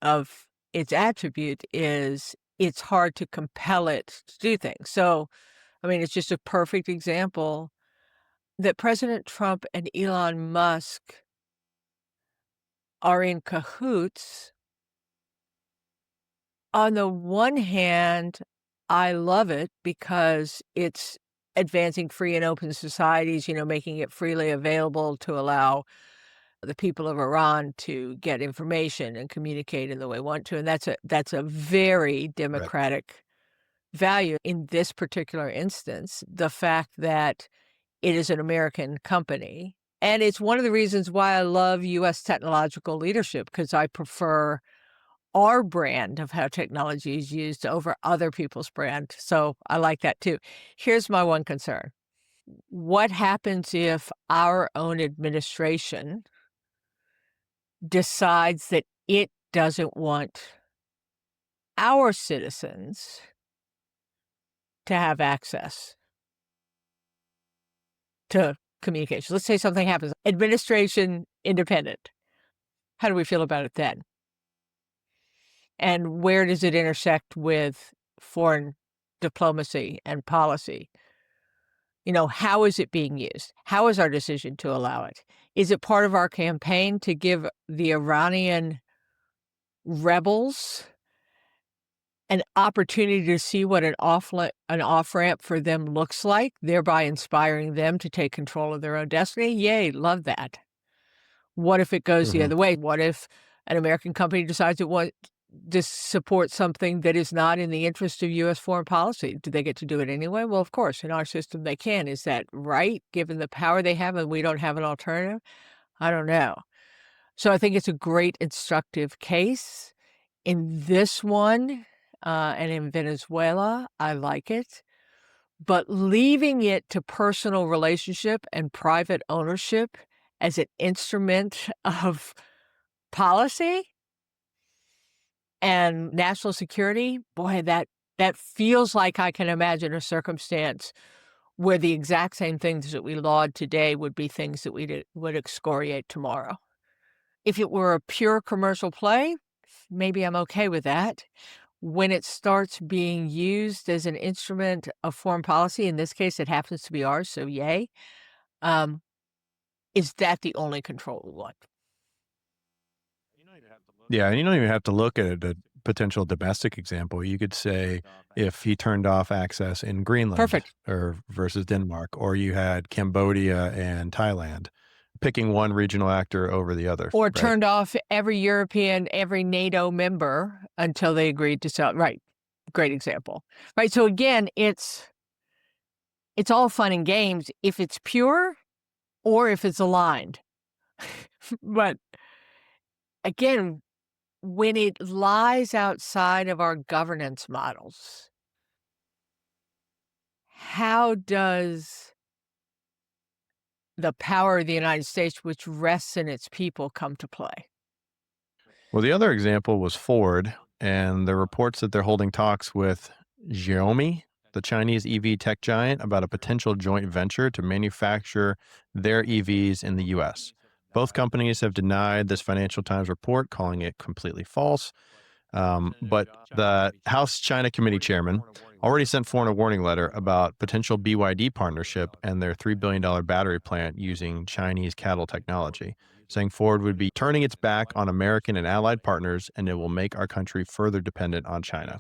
of its attribute is it's hard to compel it to do things. So, I mean, it's just a perfect example that President Trump and Elon Musk are in cahoots. On the one hand, I love it because it's advancing free and open societies, making it freely available to allow the people of Iran to get information and communicate in the way they want to, and that's a very Right. democratic value. In this particular instance, the fact that it is an American company, and it's one of the reasons why I love US technological leadership, because I prefer our brand of how technology is used over other people's brand, so I like that too. Here's my one concern. What happens if our own administration decides that it doesn't want our citizens to have access to communication? Let's say something happens, administration independent. How do we feel about it then? And where does it intersect with foreign diplomacy and policy? How is it being used? How is our decision to allow it? Is it part of our campaign to give the Iranian rebels an opportunity to see what an off-ramp for them looks like, thereby inspiring them to take control of their own destiny? Yay, love that. What if it goes the Hmm. other way? What if an American company decides it wants just support something that is not in the interest of U.S. foreign policy. Do they get to do it anyway? Well, of course, in our system they can. Is that right, given the power they have and we don't have an alternative? I don't know. So I think it's a great instructive case. In this one, and in Venezuela, I like it. But leaving it to personal relationship and private ownership as an instrument of policy and national security, boy, that feels like I can imagine a circumstance where the exact same things that we laud today would be things that we would excoriate tomorrow. If it were a pure commercial play, maybe I'm okay with that. When it starts being used as an instrument of foreign policy, in this case, it happens to be ours, so yay. Um, is that the only control we want? Yeah, and you don't even have to look at a potential domestic example. You could say if he turned off access in Greenland Perfect. or versus Denmark, or you had Cambodia and Thailand, picking one regional actor over the other, Or right? turned off every European, every NATO member until they agreed to sell, right, great example. Right, so again, it's all fun and games if it's pure or if it's aligned. But again, when it lies outside of our governance models, how does the power of the United States, which rests in its people, come to play? Well, the other example was Ford, and the reports that they're holding talks with Xiaomi, the Chinese EV tech giant, about a potential joint venture to manufacture their EVs in the US. Both companies have denied this Financial Times report, calling it completely false. But the House China Committee chairman already sent Ford a warning letter about potential BYD partnership and their $3 billion battery plant using Chinese cattle technology, saying Ford would be turning its back on American and allied partners and it will make our country further dependent on China.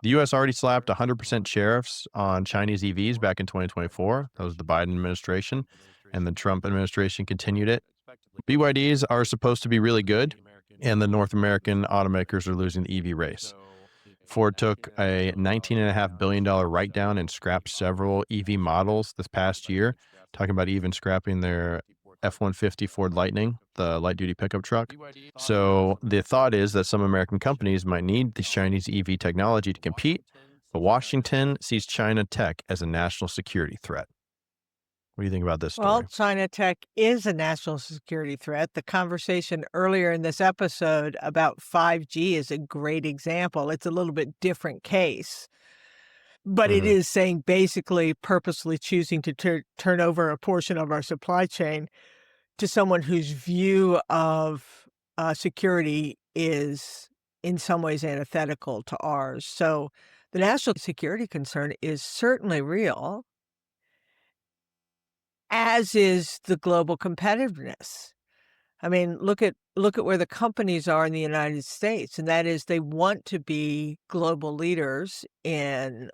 The U.S. already slapped 100% tariffs on Chinese EVs back in 2024. That was the Biden administration, and the Trump administration continued it. BYDs are supposed to be really good, and the North American automakers are losing the EV race. Ford took a $19.5 billion write down and scrapped several EV models this past year, talking about even scrapping their F 150 Ford Lightning, the light duty pickup truck. So the thought is that some American companies might need this Chinese EV technology to compete, but Washington sees China tech as a national security threat. What do you think about this Well, story? China tech is a national security threat. The conversation earlier in this episode about 5G is a great example. It's a little bit different case, but it Hmm. is saying basically purposely choosing to turn over a portion of our supply chain to someone whose view of security is in some ways antithetical to ours. So the national security concern is certainly real, as is the global competitiveness. I mean, look at where the companies are in the United States, and that is they want to be global leaders in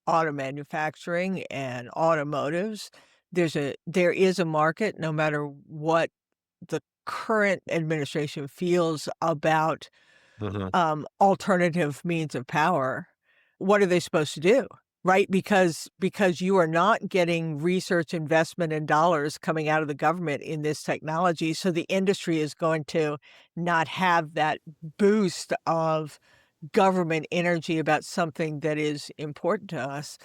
auto manufacturing and automotives. There is a market no matter what the current administration feels about, Hmm. alternative means of power. What are they supposed to do? Right? Because you are not getting research investment and dollars coming out of the government in this technology, so the industry is going to not have that boost of government energy about something that is important to us.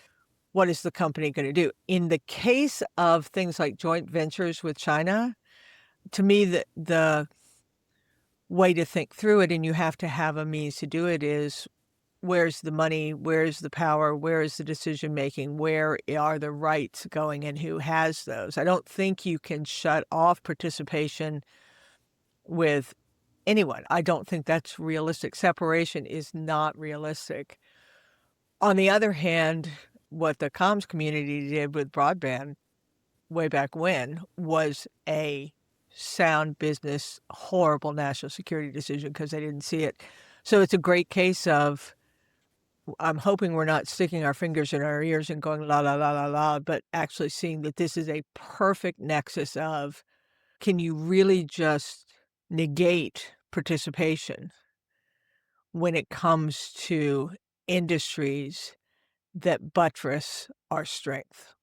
What is the company gonna do? In the case of things like joint ventures with China, to me, the way to think through it, and you have to have a means to do it, is where's the money, where's the power, where is the decision making, where are the rights going, and who has those? I don't think you can shut off participation with anyone. I don't think that's realistic. Separation is not realistic. On the other hand, what the comms community did with broadband way back when was a sound business, horrible national security decision because they didn't see it. So it's a great case of I'm hoping we're not sticking our fingers in our ears and going la la la la la, but actually seeing that this is a perfect nexus of can you really just negate participation when it comes to industries that buttress our strength.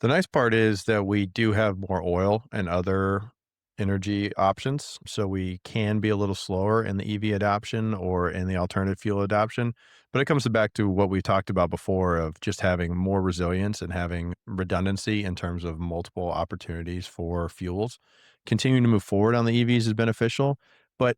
The nice part is that we do have more oil and other energy options, so we can be a little slower in the EV adoption or in the alternative fuel adoption. But it comes back to what we talked about before of just having more resilience and having redundancy in terms of multiple opportunities for fuels. Continuing to move forward on the EVs is beneficial, but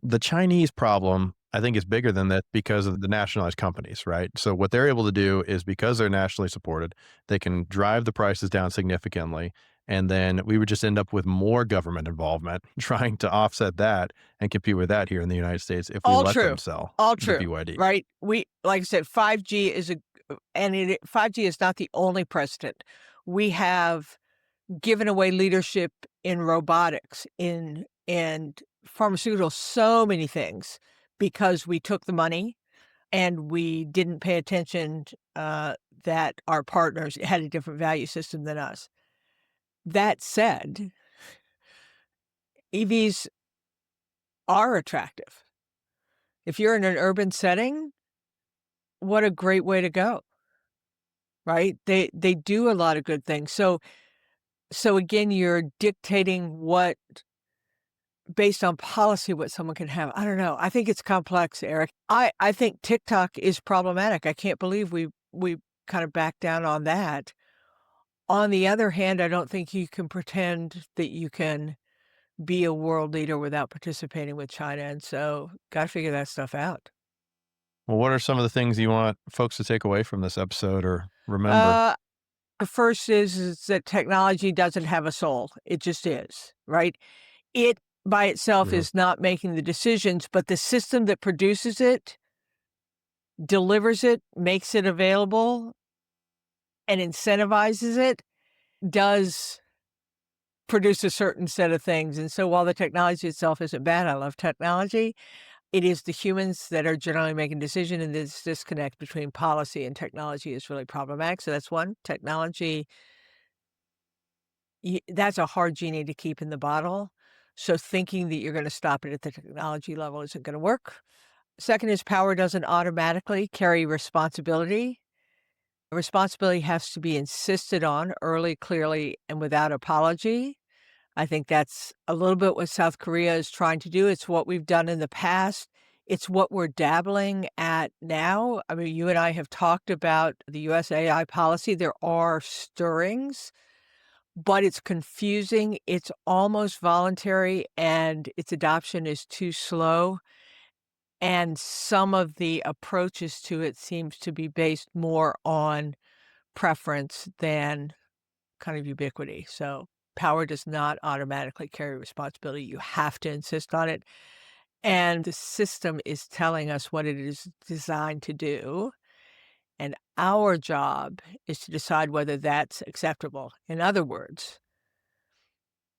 the Chinese problem, I think, is bigger than that because of the nationalized companies, right? So what they're able to do is because they're nationally supported, they can drive the prices down significantly, and then we would just end up with more government involvement trying to offset that and compete with that here in the United States if we All let them true. sell All the true, BYD. right? We like I said, 5G is a and it 5G is not the only precedent. We have given away leadership in robotics, in and pharmaceuticals, so many things because we took the money and we didn't pay attention that our partners had a different value system than us. That said, EVs are attractive. If you're in an urban setting, what a great way to go, right? They do a lot of good things. So again, you're dictating what based on policy what someone can have. I don't know. I think it's complex, Eric. I think TikTok is problematic. I can't believe we kind of back down on that. On the other hand, I don't think you can pretend that you can be a world leader without participating with China, and so gotta figure that stuff out. Well, what are some of the things you want folks to take away from this episode or remember? Uh, the first is that technology doesn't have a soul. It just is, right? It by itself Mhm. is not making the decisions, but the system that produces it, delivers it, makes it available, and incentivizes it does produce a certain set of things. And so while the technology itself isn't bad, I love technology. It is the humans that are generally making decisions, and this disconnect between policy and technology is really problematic. So that's one. Technology, that's a hard genie to keep in the bottle. So thinking that you're going to stop it at the technology level isn't going to work. Second is power doesn't automatically carry responsibility. Responsibility has to be insisted on early, clearly, and without apology. I think that's a little bit what South Korea is trying to do. It's what we've done in the past. It's what we're dabbling at now. I mean, you and I have talked about the US AI policy. There are stirrings, but it's confusing. It's almost voluntary, and its adoption is too slow. And some of the approaches to it seems to be based more on preference than kind of ubiquity. So power does not automatically carry responsibility. You have to insist on it. And the system is telling us what it is designed to do. And our job is to decide whether that's acceptable. In other words,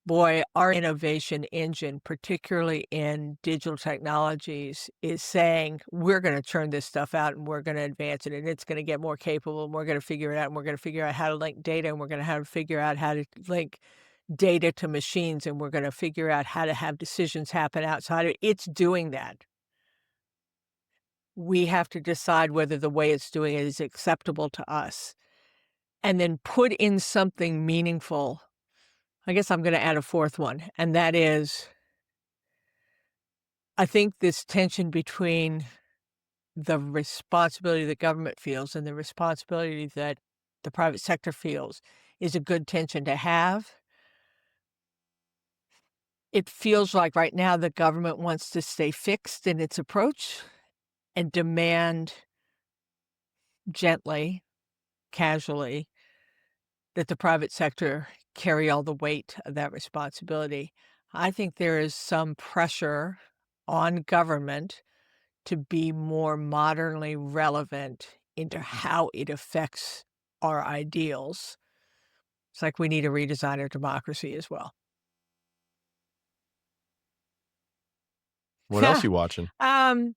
boy, our innovation engine, particularly in digital technologies, is saying we're going to churn this stuff out and we're going to advance it and it's going to get more capable and we're going to figure it out and we're going to figure out how to link data and we're going to have to figure out how to link data to machines and we're going to figure out how to have decisions happen outside of it. It's doing that. We have to decide whether the way it's doing it is acceptable to us and then put in something meaningful. I guess I'm going to add a fourth one, and that is I think this tension between the responsibility that government feels and the responsibility that the private sector feels is a good tension to have. It feels like right now the government wants to stay fixed in its approach and demand gently, casually, that the private sector carry all the weight of that responsibility. I think there is some pressure on government to be more modernly relevant into how it affects our ideals. It's like we need to redesign our democracy as well. What else you watching? um,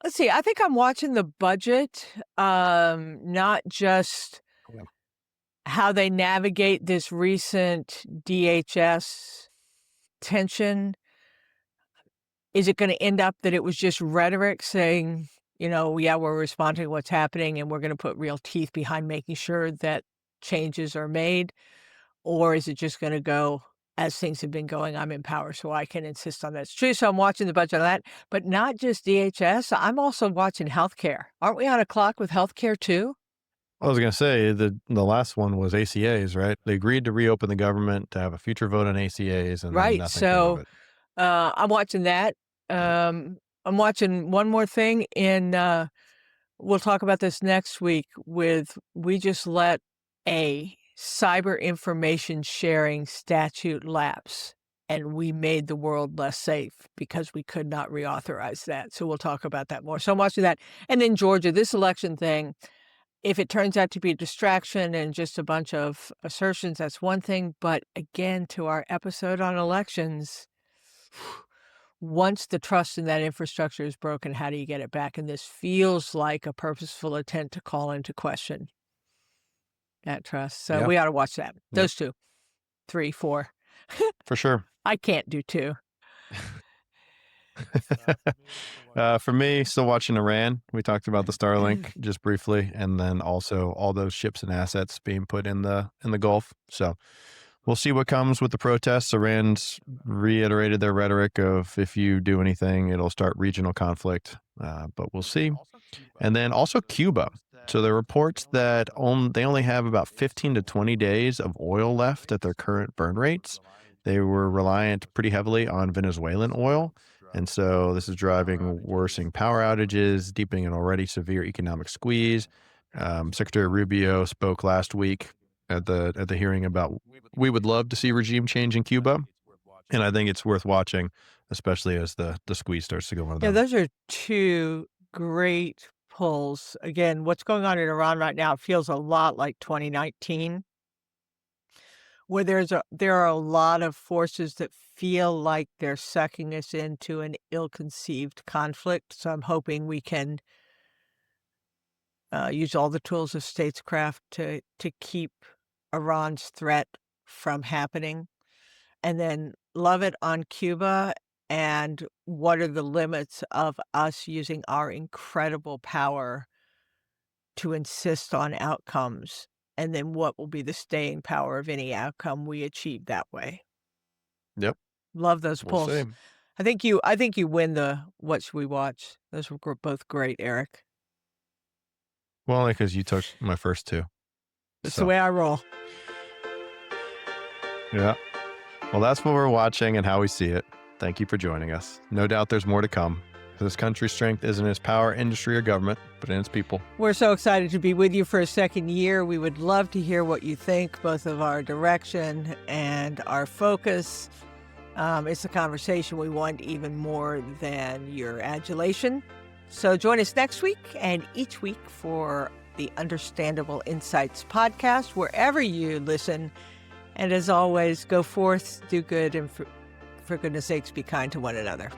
let's see. I think I'm watching the budget, not just Yeah. how they navigate this recent DHS tension. Is it gonna end up that it was just rhetoric saying, "Yeah, we're responding to what's happening, and we're gonna put real teeth behind making sure that changes are made," or is it just gonna go, "As things have been going, I'm in power, so I can insist on that's true," so I'm watching the budget on that, but not just DHS, I'm also watching healthcare. Aren't we on a clock with healthcare too? I was gonna say the last one was ACAs, right? They agreed to reopen the government to have a future vote on ACAs, and then Right, nothing came of so, it. I'm watching that. I'm watching one more thing we'll talk about this next week with we just let a cyber information sharing statute lapse, and we made the world less safe because we could not reauthorize that. So we'll talk about that more. So I'm watching that. And then Georgia, this election thing, if it turns out to be a distraction and just a bunch of assertions, that's one thing. But again, to our episode on elections, once the trust in that infrastructure is broken, how do you get it back? And this feels like a purposeful attempt to call into question that trust. So Yeah. we ought to watch that. Yep. Those 2, 3, 4. For sure. I can't do 2. For me, still watching Iran. We talked about the Starlink just briefly, and then also all those ships and assets being put in the Gulf. So we'll see what comes with the protests. Iran's reiterated their rhetoric of if you do anything, it'll start regional conflict. But we'll see. And then also Cuba. So there are reports that they only have about 15 to 20 days of oil left at their current burn rates. They were reliant pretty heavily on Venezuelan oil. And so this is driving worsening power outages, deepening an already severe economic squeeze. Secretary Rubio spoke last week at the hearing about we would love to see regime change in Cuba, and I think it's worth watching, especially as the squeeze starts to go on Yeah, them. those are 2 great pulls. Again, what's going on in Iran right now feels a lot like 2019, where there are a lot of forces that feel like they're sucking us into an ill-conceived conflict. So I'm hoping we can use all the tools of statescraft to keep Iran's threat from happening, and then love it on Cuba, and what are the limits of us using our incredible power to insist on outcomes, and then what will be the staying power of any outcome we achieve that way. Yep, Love those we'll see. polls. I think you win the what should we watch? Those were both great, Eric. Well, only because you took my first two. That's the So, way I roll. yeah. Well, that's what we're watching and how we see it. Thank you for joining us. No doubt there's more to come. This country's strength isn't in its power, industry, or government, but in its people. We're so excited to be with you for a second year. We would love to hear what you think, both of our direction and our focus. It's a conversation we want even more than your adulation. So join us next week and each week for the Understandable Insights podcast, wherever you listen. And as always, go forth, do good, and for goodness sakes, be kind to one another.